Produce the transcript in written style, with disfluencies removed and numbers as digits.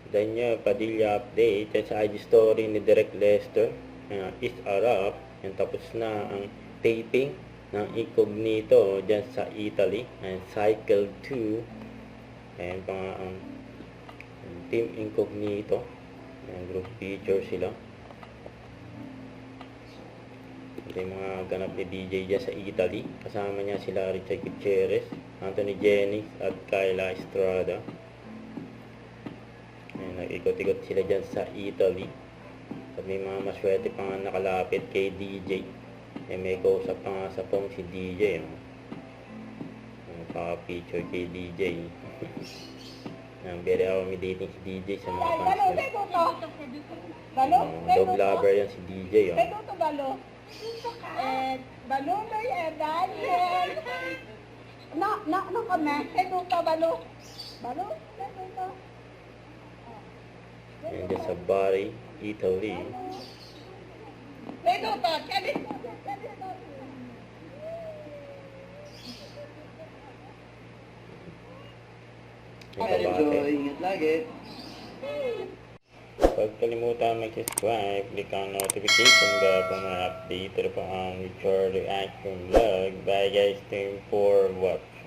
Daniel Padilla update sa IG story ni Direk Lester. Is Arap. Yan, tapos na ang taping ng Incognito dyan sa Italy. And Cycle 2. Ayan pa nga ang Team Incognito. Ayan, group picture sila. Ito yung mga ganap ni DJ dyan sa Italy. Kasama niya sila Richard Gutierrez, Anthony Jennings at Kyla Estrada. Ayan, nag-ikot-ikot sila dyan sa Italy. At may mga maswerte pa nga nakalapit kay DJ. May kausap pa nga sa phone si DJ. Paka-picture kay DJ. Very accommodating si DJ sa mga fans niya. Dog lover yan si DJ. Balo na yan, Daniel. No kami. Hedo ka, balo. Balo, hedo ka. Yan dyan sa Bari, Italy. Hedo ka, kali. Ingat lagi. Huwag kalimutan mag-subscribe, click ang notification bell para ma-update pa ang future reaction vlog. Bye guys, thank you for watching.